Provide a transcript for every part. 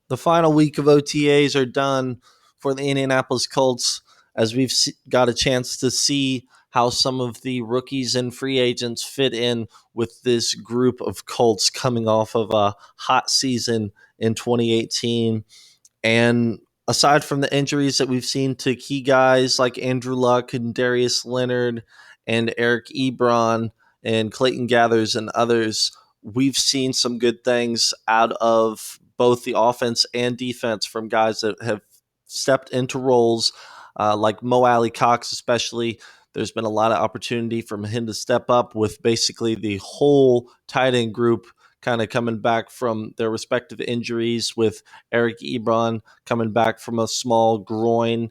The final week of OTAs are done for the Indianapolis Colts as we've got a chance to see how some of the rookies and free agents fit in with this group of Colts coming off of a hot season in 2018. And aside from the injuries that we've seen to key guys like Andrew Luck and Darius Leonard and Eric Ebron and Clayton Gathers and others, we've seen some good things out of both the offense and defense from guys that have stepped into roles like Mo Alley Cox, especially. There's been a lot of opportunity for him to step up with basically the whole tight end group kind of coming back from their respective injuries, with Eric Ebron coming back from a small groin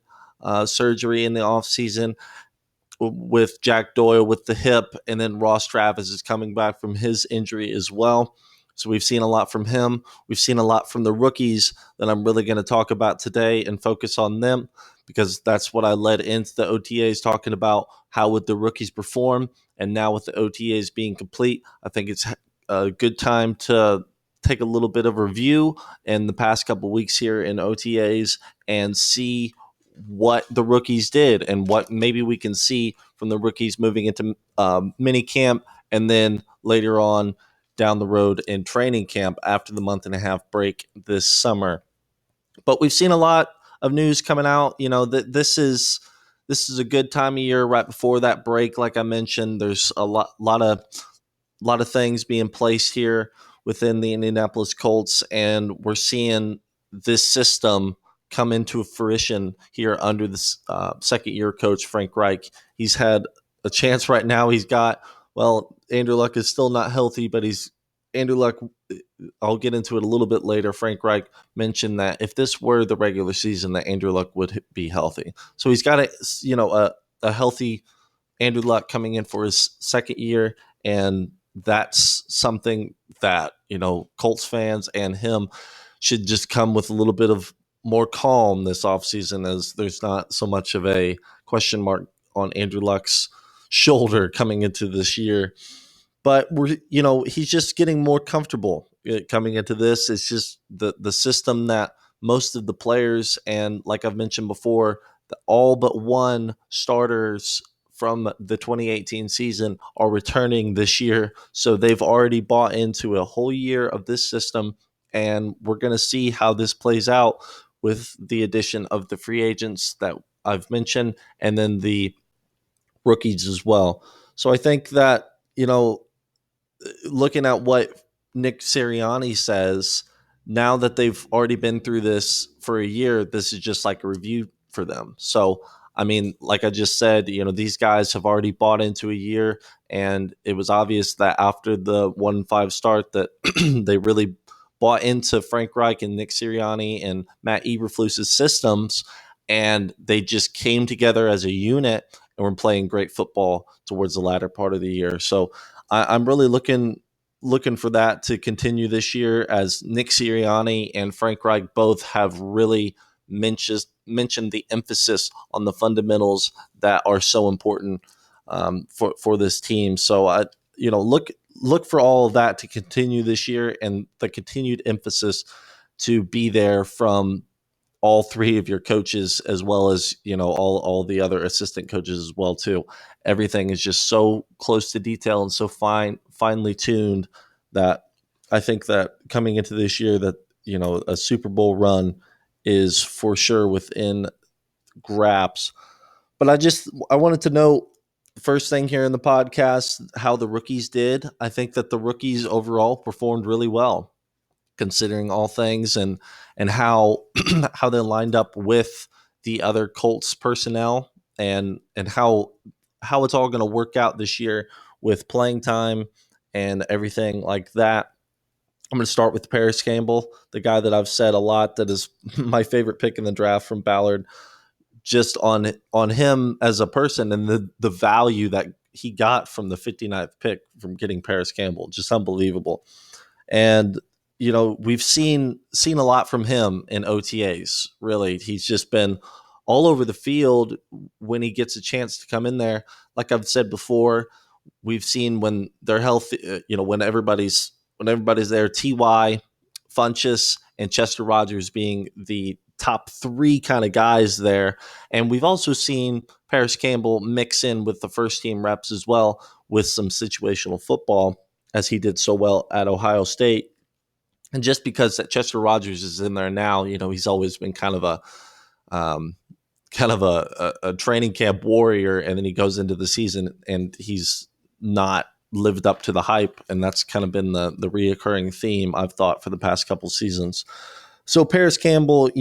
surgery in the offseason, with Jack Doyle with the hip, and then Ross Travis is coming back from his injury as well. So we've seen a lot from him. We've seen a lot from the rookies that I'm really going to talk about today and focus on them, because that's what I led into the OTAs, talking about how would the rookies perform. And now with the OTAs being complete, I think it's a good time to take a little bit of review in the past couple weeks here in OTAs and see what the rookies did and what maybe we can see from the rookies moving into mini camp, and then later on down the road in training camp after the month and a half break this summer. But we've seen a lot of news coming out, that this is a good time of year right before that break. Like I mentioned, there's a lot of things being placed here within the Indianapolis Colts, and we're seeing this system come into fruition here under the second-year coach Frank Reich. He's had a chance right now. Andrew Luck is still not healthy, but Andrew Luck. I'll get into it a little bit later. Frank Reich mentioned that if this were the regular season, that Andrew Luck would be healthy. So he's got a healthy Andrew Luck coming in for his second year, and that's something that Colts fans and him should just come with a little bit of more calm this offseason, as there's not so much of a question mark on Andrew Luck's shoulder coming into this year. But he's just getting more comfortable coming into this. It's just the system that most of the players, and like I've mentioned before, all but one starters from the 2018 season are returning this year. So they've already bought into a whole year of this system, and we're going to see how this plays out with the addition of the free agents that I've mentioned, and then the rookies as well. So I think that, looking at what Nick Sirianni says, now that they've already been through this for a year, this is just like a review for them. So, I mean, like I just said, these guys have already bought into a year, and it was obvious that after the 1-5 start that they really bought into Frank Reich and Nick Sirianni and Matt Eberflus's systems, and they just came together as a unit and were playing great football towards the latter part of the year. So I'm really looking for that to continue this year, as Nick Sirianni and Frank Reich both have really mentioned the emphasis on the fundamentals that are so important for this team. So I look for all of that to continue this year, and the continued emphasis to be there from all three of your coaches, as well as all the other assistant coaches as well too. Everything is just so close to detail and so finely tuned that I think that coming into this year, that a Super Bowl run is for sure within grasp. But I wanted to know, first thing here in the podcast, how the rookies did. I think that the rookies overall performed really well, considering all things, and how how they lined up with the other Colts personnel, and how it's all going to work out this year with playing time and everything like that. I'm going to start with Paris Campbell, the guy that I've said a lot that is my favorite pick in the draft from Ballard, just on him as a person and the value that he got from the 59th pick from getting Paris Campbell. Just unbelievable. And we've seen a lot from him in OTAs. Really, he's just been all over the field when he gets a chance to come in there. Like I've said before, we've seen when they're healthy, when everybody's there, Ty, Funchess, and Chester Rogers being the top three kind of guys there. And we've also seen Paris Campbell mix in with the first team reps as well with some situational football, as he did so well at Ohio State. And just because that Chester Rogers is in there now, he's always been um, kind of a training camp warrior, and then he goes into the season and he's not lived up to the hype, and that's kind of been the reoccurring theme I've thought for the past couple seasons. So Paris Campbell,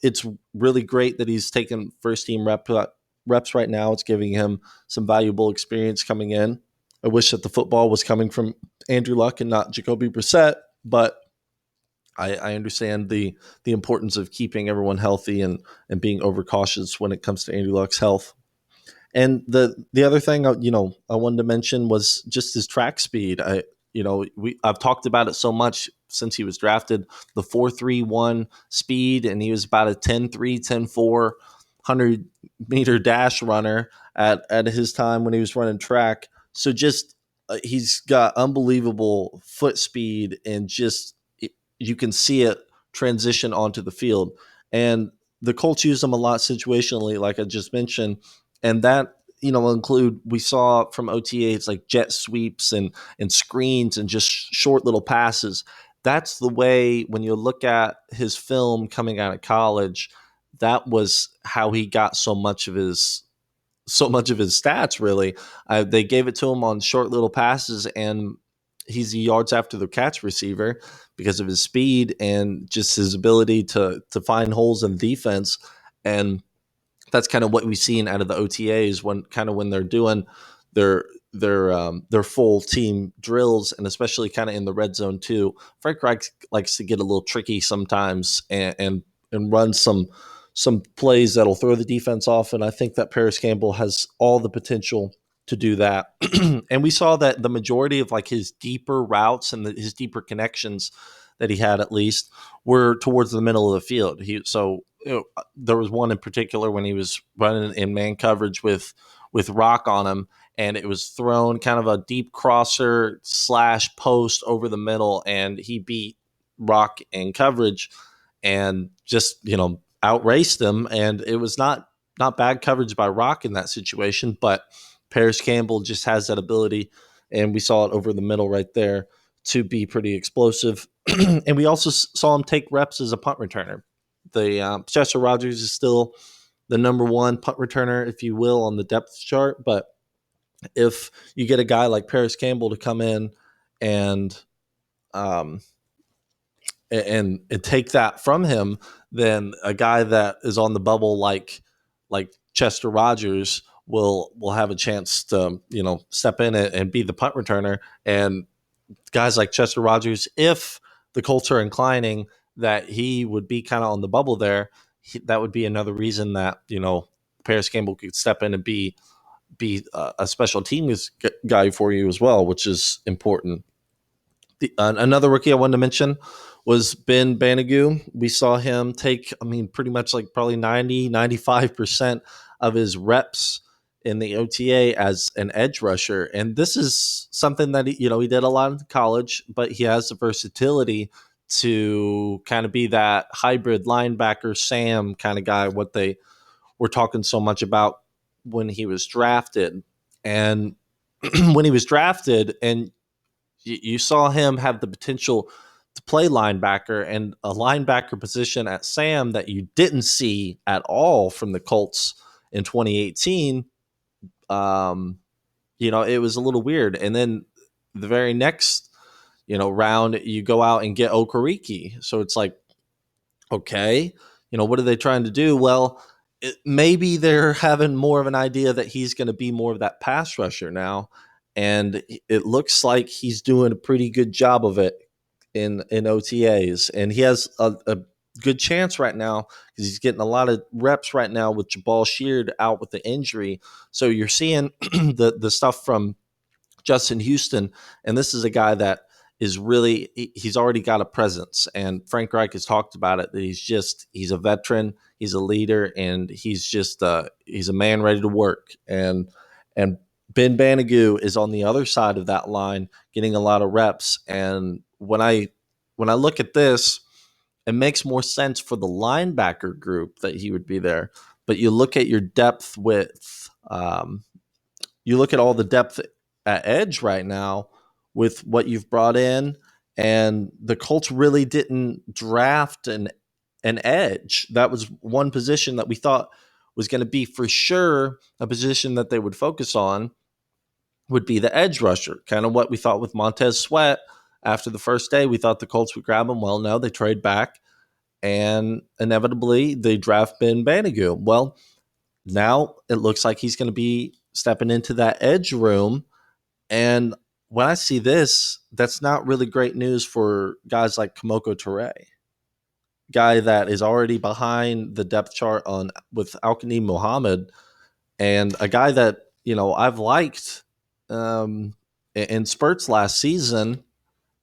it's really great that he's taken first team reps right now. It's giving him some valuable experience coming in. I wish that the football was coming from Andrew Luck and not Jacoby Brissett, but I understand the importance of keeping everyone healthy and being overcautious when it comes to Andrew Luck's health. And the other thing I wanted to mention was just his track speed. I've talked about it so much since he was drafted. The 4.31 speed, and he was about a 10.3, 10.4 100-meter dash runner at his time when he was running track. So just he's got unbelievable foot speed, and just you can see it transition onto the field. And the Colts use him a lot situationally, like I just mentioned, and that include, we saw from OTAs like jet sweeps and screens and just short little passes. That's the way, when you look at his film coming out of college, that was how he got so much of his stats, really. They gave it to him on short little passes, and he's a yards after the catch receiver because of his speed and just his ability to find holes in defense. And that's kind of what we've seen out of the OTAs when they're doing their full team drills, and especially kind of in the red zone too. Frank Reich likes to get a little tricky sometimes and run some plays that'll throw the defense off, and I think that Paris Campbell has all the potential to do that. And we saw that the majority of like his deeper routes and his deeper connections that he had, at least, were towards the middle of the field. There was one in particular when he was running in man coverage with Rock on him, and it was thrown kind of a deep crosser / post over the middle, and he beat Rock in coverage and just outraced him. And it was not bad coverage by Rock in that situation, but Paris Campbell just has that ability, and we saw it over the middle right there, to be pretty explosive. And we also saw him take reps as a punt returner. The Chester Rogers is still the number one punt returner, if you will, on the depth chart. But if you get a guy like Paris Campbell to come in and um, and take that from him, then a guy that is on the bubble like Chester Rogers will have a chance to step in and be the punt returner. And guys like Chester Rogers, if the Colts are inclining that he would be kind of on the bubble there, that would be another reason that Paris Campbell could step in and be a special teams guy for you as well, which is important. Another rookie I wanted to mention was Ben Banigou. We saw him take, pretty much like probably 95% of his reps in the OTA as an edge rusher. And this is something that he did a lot in college, but he has the versatility to kind of be that hybrid linebacker Sam kind of guy, what they were talking so much about when he was drafted. And when he was drafted, and you saw him have the potential to play linebacker, and a linebacker position at Sam that you didn't see at all from the Colts in 2018. It was a little weird. And then the very next, round, you go out and get Okereke. So it's like, okay, what are they trying to do? Well, maybe they're having more of an idea that he's going to be more of that pass rusher now. And it looks like he's doing a pretty good job of it in OTAs. And he has a good chance right now because he's getting a lot of reps right now with Jabal Sheard out with the injury. So you're seeing the stuff from Justin Houston, and this is a guy that is really, he's already got a presence, and Frank Reich has talked about it, that he's a veteran, he's a leader, and he's a man ready to work. And Ben Banigou is on the other side of that line getting a lot of reps. And when I look at this, it makes more sense for the linebacker group that he would be there. But you look at your depth you look at all the depth at edge right now with what you've brought in, and the Colts really didn't draft an edge. That was one position that we thought was going to be for sure a position that they would focus on, would be the edge rusher. Kind of what we thought with Montez Sweat after the first day. We thought the Colts would grab him. Well, no, they trade back, and inevitably they draft Ben Banigou. Well, now it looks like he's going to be stepping into that edge room. And when I see this, that's not really great news for guys like Kamoko Toure, guy that is already behind the depth chart on with Al-Qanim Muhammad, and a guy that I've liked in spurts last season,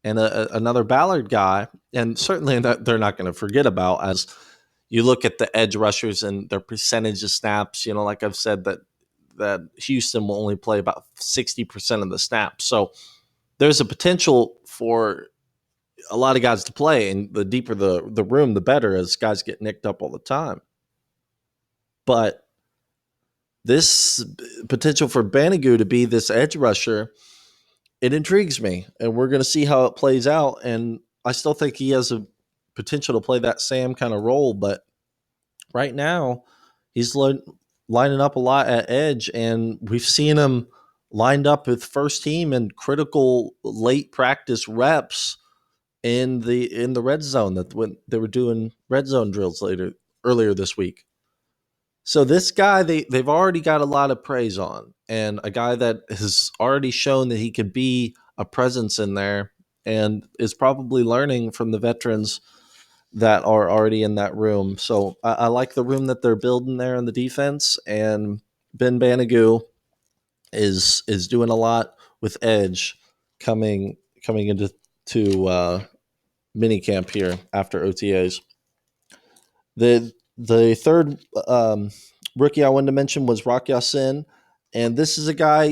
and another Ballard guy, and certainly that they're not going to forget about as you look at the edge rushers and their percentage of snaps. Like I've said, that Houston will only play about 60% of the snaps. So there's a potential for a lot of guys to play, and the deeper the room, the better, as guys get nicked up all the time. But this potential for Banigou to be this edge rusher, it intrigues me, and we're going to see how it plays out. And I still think he has a potential to play that Sam kind of role, but right now he's lining up a lot at edge, and we've seen him lined up with first team in critical late practice reps in the red zone, that when they were doing red zone drills earlier this week. So this guy, they've already got a lot of praise on, and a guy that has already shown that he could be a presence in there, and is probably learning from the veterans that are already in that room. So I like the room that they're building there in the defense, and Ben Banigou is doing a lot with edge coming into minicamp here after OTAs. The third rookie I wanted to mention was Rock Ya-Sin, and this is a guy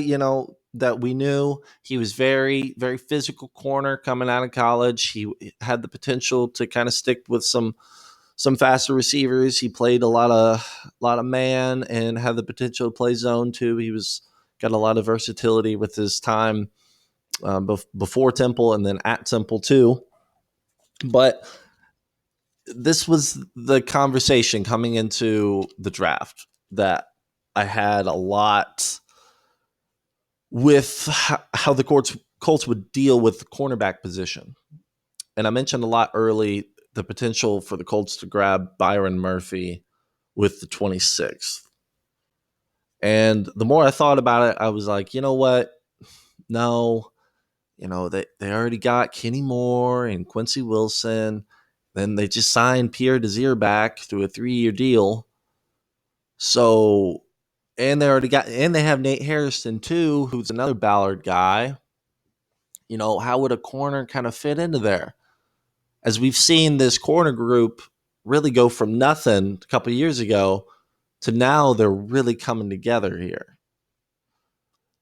that we knew he was very, very physical corner coming out of college. He had the potential to kind of stick with some faster receivers. He played a lot of man and had the potential to play zone too. He was got a lot of versatility with his time before Temple and then at Temple too. But this was the conversation coming into the draft that I had a lot with how the Colts would deal with the cornerback position. And I mentioned a lot early the potential for the Colts to grab Byron Murphy with the 26th. And the more I thought about it, I was like, you know what? No, they already got Kenny Moore and Quincy Wilson. Then they just signed Pierre Desir back through a 3-year deal. So, and they have Nate Harrison too, who's another Ballard guy. How would a corner kind of fit into there? As we've seen this corner group really go from nothing a couple of years ago to now they're really coming together here.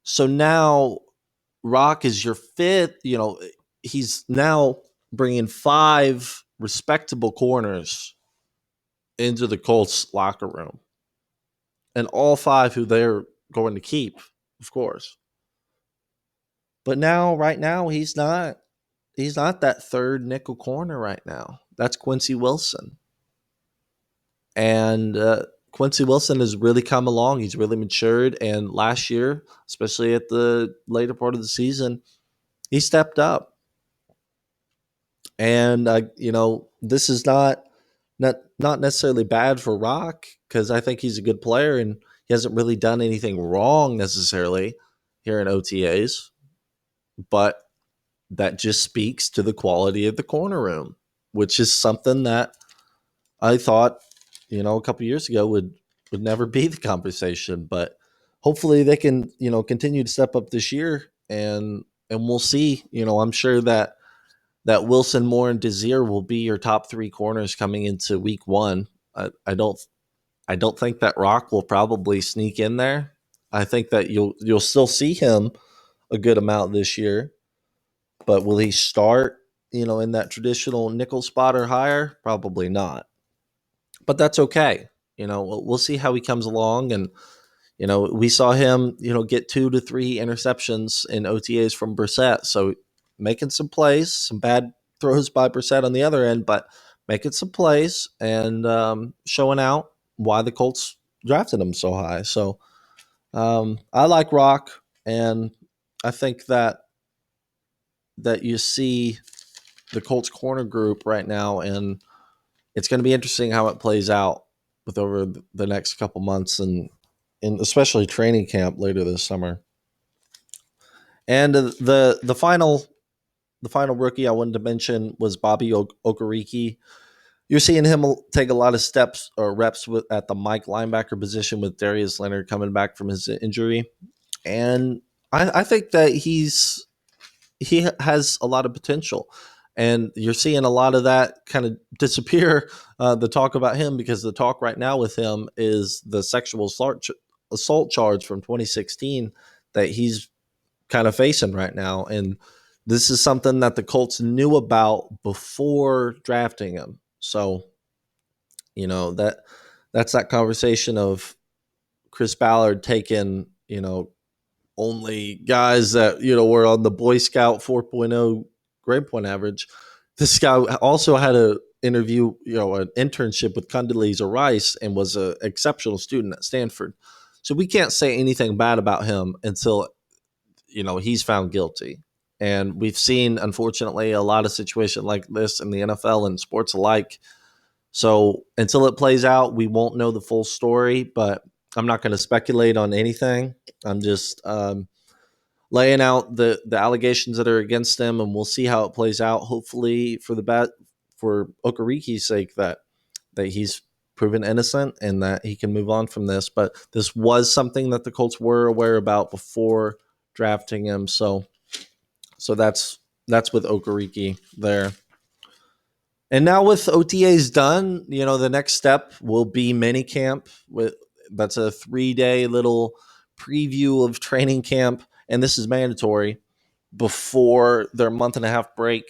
So now Rock is your fifth. He's now bringing 5 respectable corners into the Colts locker room, and all 5 who they're going to keep, of course. But right now, he's not that third nickel corner right now. That's Quincy Wilson. And Quincy Wilson has really come along. He's really matured. And last year, especially at the later part of the season, he stepped up. And, this is not necessarily bad for Rock, because I think he's a good player and he hasn't really done anything wrong necessarily here in OTAs. But that just speaks to the quality of the corner room, which is something that I thought, a couple years ago would never be the conversation. But hopefully they can, continue to step up this year, and we'll see. I'm sure that Wilson, Moore, and Desir will be your top 3 corners coming into week 1. I don't think that Rock will probably sneak in there. I think that you'll still see him a good amount this year. But will he start? in that traditional nickel spot or higher? Probably not. But that's okay. We'll see how he comes along. And, we saw him, get 2 to 3 interceptions in OTAs from Brissett. So making some plays, some bad throws by Brissett on the other end, but making some plays and showing out why the Colts drafted him so high. So I like Rock, and I think that you see the Colts corner group right now, and it's going to be interesting how it plays out with over the next couple months, and especially training camp later this summer. And the final rookie I wanted to mention was Bobby Okereke. You're seeing him take a lot of steps or reps at the Mike linebacker position with Darius Leonard coming back from his injury, and I think that he has a lot of potential. And you're seeing a lot of that kind of disappear, the talk about him, because the talk right now with him is the sexual assault charge from 2016 that he's kind of facing right now. And this is something that the Colts knew about before drafting him. So, that's that conversation of Chris Ballard taking, only guys that were on the Boy Scout 4.0 grade point average. This guy also had an interview, an internship with Condoleezza Rice, and was an exceptional student at Stanford. So we can't say anything bad about him until he's found guilty. And we've seen, unfortunately, a lot of situations like this in the NFL and sports alike. So until it plays out, we won't know the full story. But I'm not going to speculate on anything. I'm just laying out the allegations that are against him, and we'll see how it plays out. Hopefully, for Okereke's sake, that he's proven innocent and that he can move on from this. But this was something that the Colts were aware about before drafting him. So that's with Okereke there. And now with OTAs done, the next step will be minicamp. That's a 3-day little preview of training camp, and this is mandatory before their month-and-a-half break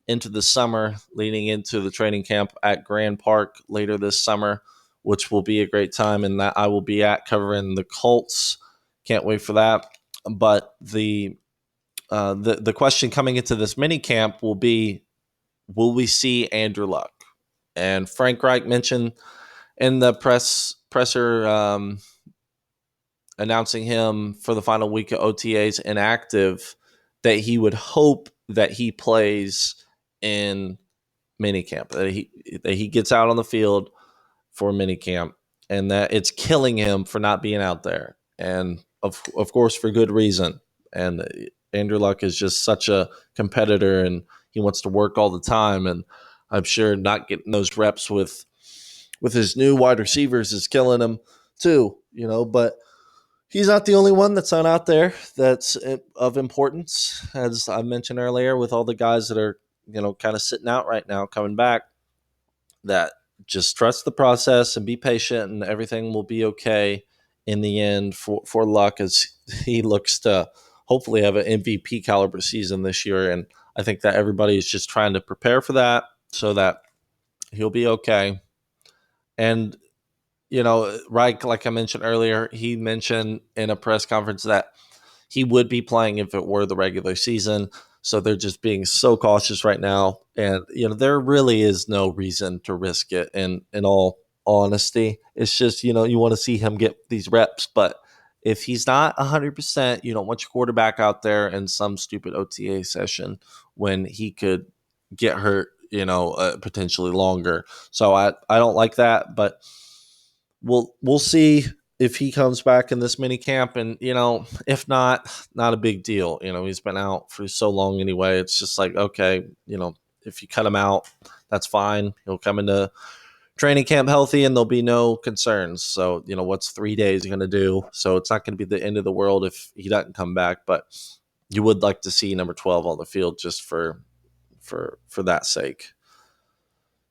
into the summer, leading into the training camp at Grand Park later this summer, which will be a great time, and that I will be at covering the Colts. Can't wait for that. But the question coming into this minicamp will be, will we see Andrew Luck? And Frank Reich mentioned in the presser announcing him for the final week of OTAs inactive, that he would hope that he plays in minicamp, that he gets out on the field for minicamp, and that it's killing him for not being out there, and of course for good reason. And Andrew Luck is just such a competitor, and he wants to work all the time, and I'm sure not getting those reps with his new wide receivers is killing him too, but he's not the only one that's not out there that's of importance, as I mentioned earlier, with all the guys that are, kind of sitting out right now, coming back, that just trust the process and be patient, and everything will be okay in the end for Luck, as he looks to hopefully have an MVP caliber season this year. And I think that everybody is just trying to prepare for that so that he'll be okay. And, Reich, like I mentioned earlier, he mentioned in a press conference that he would be playing if it were the regular season. So they're just being so cautious right now. And, there really is no reason to risk it in all honesty. It's just, you want to see him get these reps. But if he's not 100%, you don't want your quarterback out there in some stupid OTA session when he could get hurt, potentially longer. So I don't like that, but we'll see if he comes back in this mini camp. And, if not a big deal. He's been out for so long anyway. It's just like, okay, if you cut him out, that's fine. He'll come into training camp healthy and there'll be no concerns. So, what's 3 days going to do? So it's not going to be the end of the world if he doesn't come back, but you would like to see number 12 on the field just for that sake.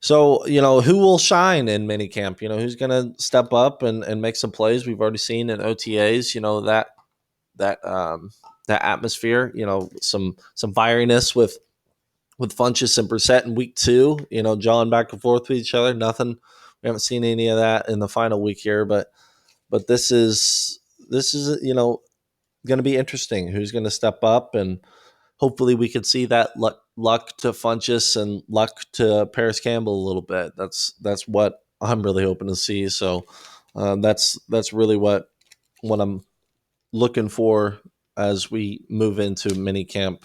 So, who will shine in minicamp? Who's going to step up and make some plays? We've already seen in OTAs, that atmosphere, some fieriness with with Funchess and Brissett in week 2, jawing back and forth with each other. Nothing. We haven't seen any of that in the final week here, but this is going to be interesting. Who's going to step up, and hopefully we could see that luck to Funchess and luck to Paris Campbell a little bit. That's what I'm really hoping to see. So that's really what I'm looking for as we move into minicamp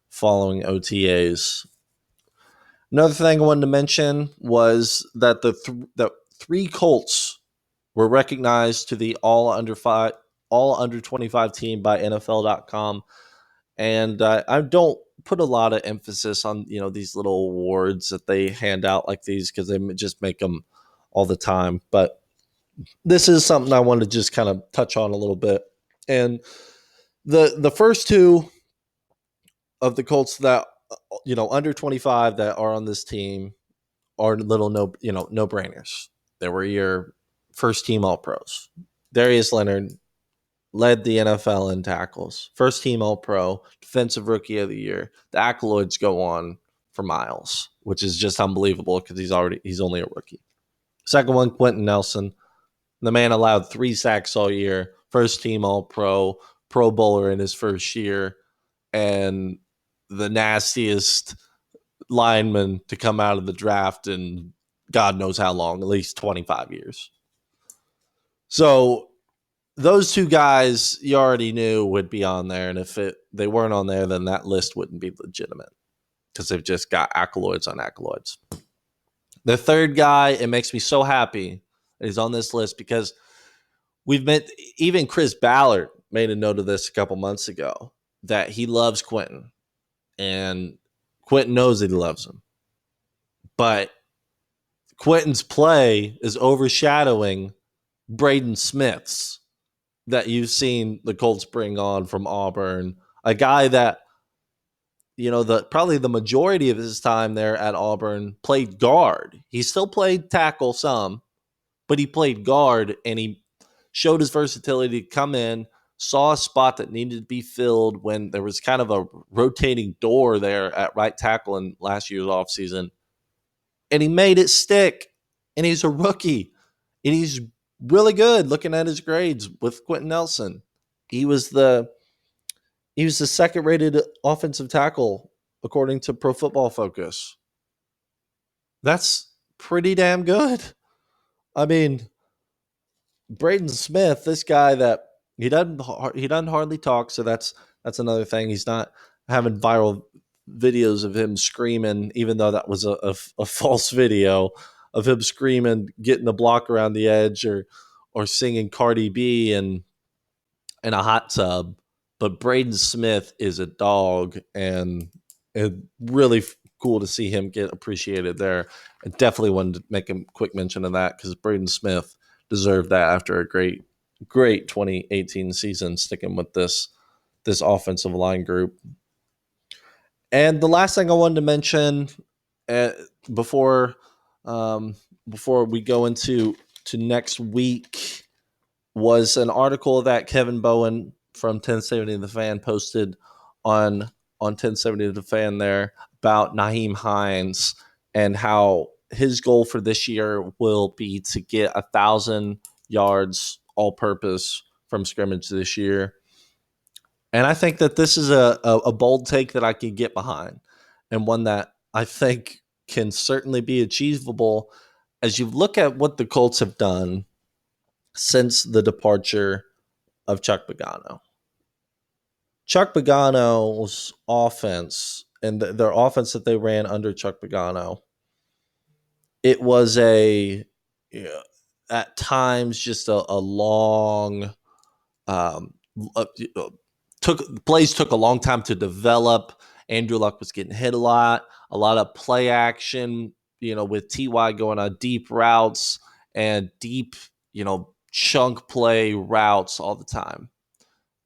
following OTAs. Another thing I wanted to mention was that the 3 Colts were recognized to the all under 25 team by NFL.com, and I don't put a lot of emphasis on these little awards that they hand out like these because they just make them all the time. But this is something I wanted to just kind of touch on a little bit. And the first 2 of the Colts that under 25 that are on this team are little no brainers. They were your first team All Pros. Darius Leonard led the NFL in tackles. First team All Pro, Defensive Rookie of the Year. The accolades go on for miles, which is just unbelievable because he's only a rookie. Second one, Quentin Nelson. The man allowed 3 sacks all year. First team All Pro, Pro Bowler in his first year, and the nastiest lineman to come out of the draft in God knows how long, at least 25 years. So those 2 guys you already knew would be on there, and if they weren't on there, then that list wouldn't be legitimate because they've just got accolades on accolades. The third guy, it makes me so happy that he's on this list because even Chris Ballard made a note of this a couple months ago that he loves Quentin, and Quentin knows that he loves him. But Quentin's play is overshadowing Braden Smith's that you've seen the Colts bring on from Auburn, a guy that probably the majority of his time there at Auburn played guard. He still played tackle some, but he played guard, and he showed his versatility to come in, saw a spot that needed to be filled when there was kind of a rotating door there at right tackle in last year's offseason, and he made it stick. And he's a rookie, and he's really good looking at his grades with Quentin Nelson. He was the second rated offensive tackle according to Pro Football Focus. That's pretty damn good. I mean, Braden Smith, this guy that he doesn't hardly talk, so that's another thing. He's not having viral videos of him screaming, even though that was a false video of him screaming, getting the block around the edge, or singing Cardi B in a hot tub. But Braden Smith is a dog, and it really cool to see him get appreciated there. I definitely wanted to make a quick mention of that because Braden Smith deserved that after a great 2018 season, sticking with this offensive line group. And the last thing I wanted to mention before we go into next week was an article that Kevin Bowen from 1070 The Fan posted on 1070 The Fan there about Nyheim Hines and how his goal for this year will be to get 1,000 yards all purpose from scrimmage this year. And I think that this is a bold take that I can get behind, and one that I think can certainly be achievable as you look at what the Colts have done since the departure of Chuck Pagano. Chuck Pagano's offense and their offense that they ran under Chuck Pagano, it was at times just a long plays took a long time to develop. Andrew Luck was getting hit a lot of play action, with TY going on deep routes and deep, chunk play routes all the time.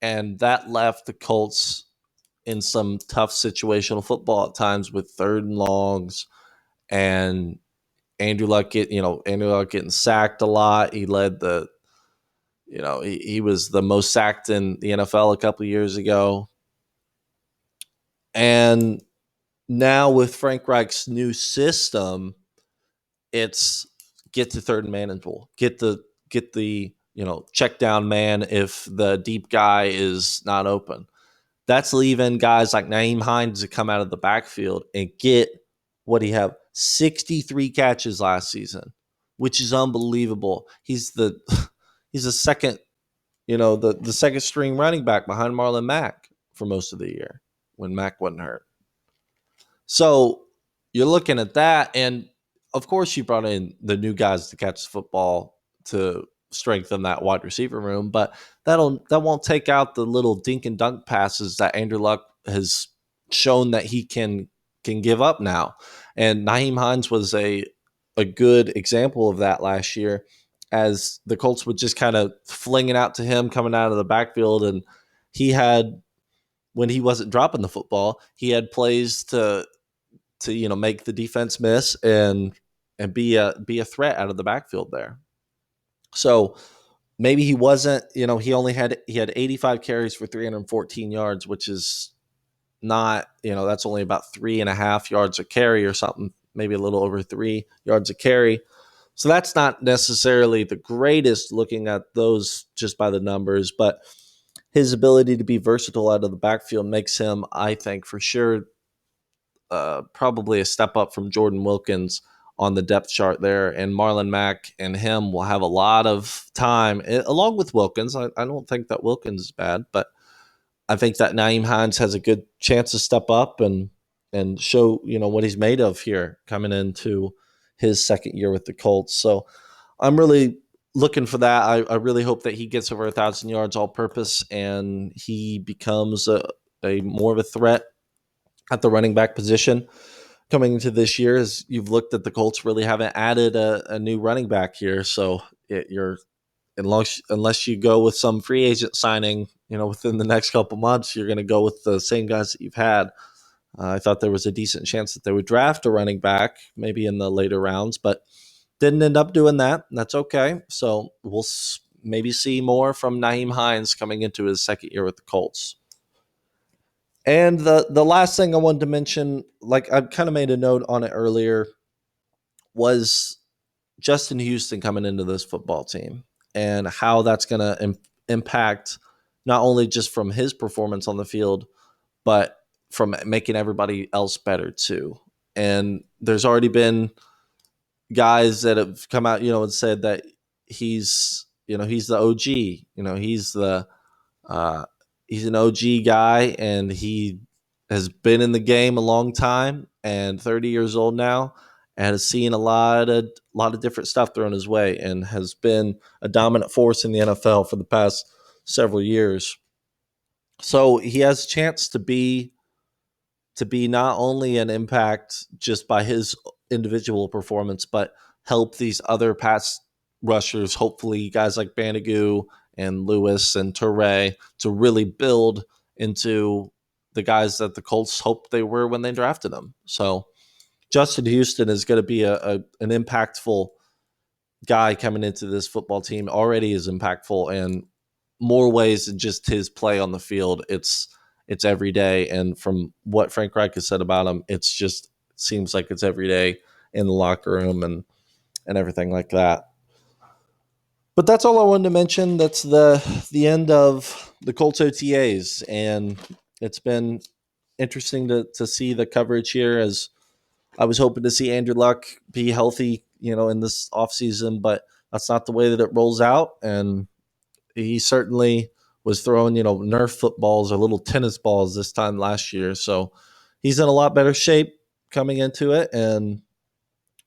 And that left the Colts in some tough situational football at times with third and longs, and Andrew Luck getting sacked a lot. He led he was the most sacked in the NFL a couple of years ago. And Now with Frank Reich's new system, it's get to third and manageable, get the check down man if the deep guy is not open. That's leaving guys like Naeem Hines to come out of the backfield and get what he have 63 catches last season, which is unbelievable. He's the second, the second string running back behind Marlon Mack for most of the year when Mack wasn't hurt. So you're looking at that, and of course you brought in the new guys to catch the football to strengthen that wide receiver room, but that won't take out the little dink and dunk passes that Andrew Luck has shown that he can give up now. And Naeem Hines was a good example of that last year, as the Colts would just kind of fling it out to him coming out of the backfield, and he had, when he wasn't dropping the football, he had plays to make the defense miss and be a threat out of the backfield there. So maybe he wasn't, he had 85 carries for 314 yards, which is not, that's only about 3.5 yards a carry or something, maybe a little over 3 yards a carry. So that's not necessarily the greatest looking at those just by the numbers, but his ability to be versatile out of the backfield makes him, I think, for sure, probably a step up from Jordan Wilkins on the depth chart there. And Marlon Mack and him will have a lot of time, along with Wilkins. I don't think that Wilkins is bad, but I think that Naeem Hines has a good chance to step up and show what he's made of here coming into his second year with the Colts. So I'm really looking for that. I really hope that he gets over 1,000 yards all purpose and he becomes a more of a threat at the running back position coming into this year. As you've looked at, the Colts really haven't added a new running back here, so you're, unless you go with some free agent signing, within the next couple months, you're going to go with the same guys that you've had. I thought there was a decent chance that they would draft a running back maybe in the later rounds, but didn't end up doing that. That's okay. So we'll maybe see more from Naeem Hines coming into his second year with the Colts. And the last thing I wanted to mention, like I kind of made a note on it earlier, was Justin Houston coming into this football team and how that's going to impact not only just from his performance on the field, but from making everybody else better too. And there's already been guys that have come out, and said that he's the OG, uh, he's an OG guy, and he has been in the game a long time and 30 years old now, and has seen a lot of different stuff thrown his way, and has been a dominant force in the NFL for the past several years. So he has a chance to be not only an impact just by his individual performance, but help these other pass rushers, hopefully guys like Banigou and Lewis and Toure, to really build into the guys that the Colts hoped they were when they drafted them. So Justin Houston is going to be an impactful guy coming into this football team. Already is impactful in more ways than just his play on the field. It's every day, and from what Frank Reich has said about him, it's just seems like it's every day in the locker room and everything like that. But that's all I wanted to mention. That's the end of the Colts OTAs, and it's been interesting to see the coverage here, as I was hoping to see Andrew Luck be healthy, in this offseason, but that's not the way that it rolls out. And he certainly was throwing, Nerf footballs or little tennis balls this time last year. So he's in a lot better shape coming into it and,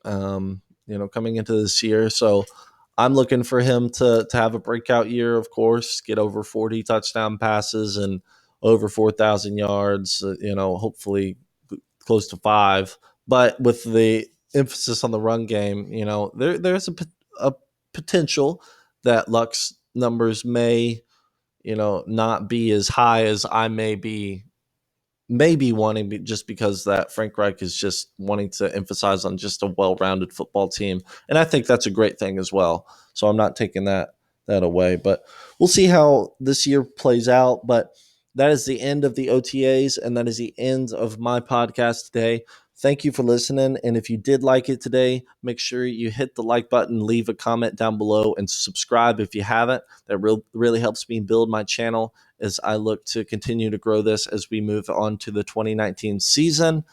coming into this year. So I'm looking for him to have a breakout year, of course, get over 40 touchdown passes and over 4,000 yards, hopefully close to 5. But with the emphasis on the run game, there's a potential that Luck's numbers may, not be as high as I may be wanting, just because that Frank Reich is just wanting to emphasize on just a well-rounded football team. And I think that's a great thing as well. So I'm not taking that away, but we'll see how this year plays out. But that is the end of the OTAs, and that is the end of my podcast today. Thank you for listening. And if you did like it today, make sure you hit the like button, leave a comment down below, and subscribe if you haven't. That really helps me build my channel as I look to continue to grow this as we move on to the 2019 season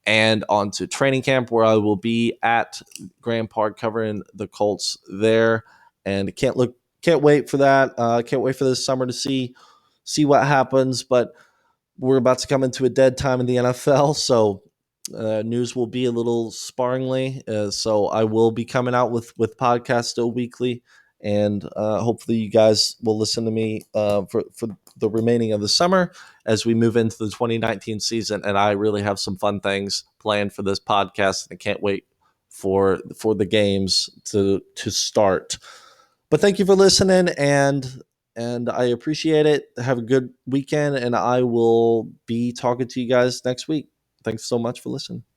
and on to training camp, where I will be at Grand Park covering the Colts there. And can't wait for that. Can't wait for this summer to see what happens. But we're about to come into a dead time in the NFL, so news will be a little sparingly. So I will be coming out with podcasts still weekly, and hopefully you guys will listen to me for the remaining of the summer as we move into the 2019 season. And I really have some fun things planned for this podcast, and I can't wait for the games to start. But thank you for listening, and I appreciate it. Have a good weekend, and I will be talking to you guys next week. Thanks so much for listening.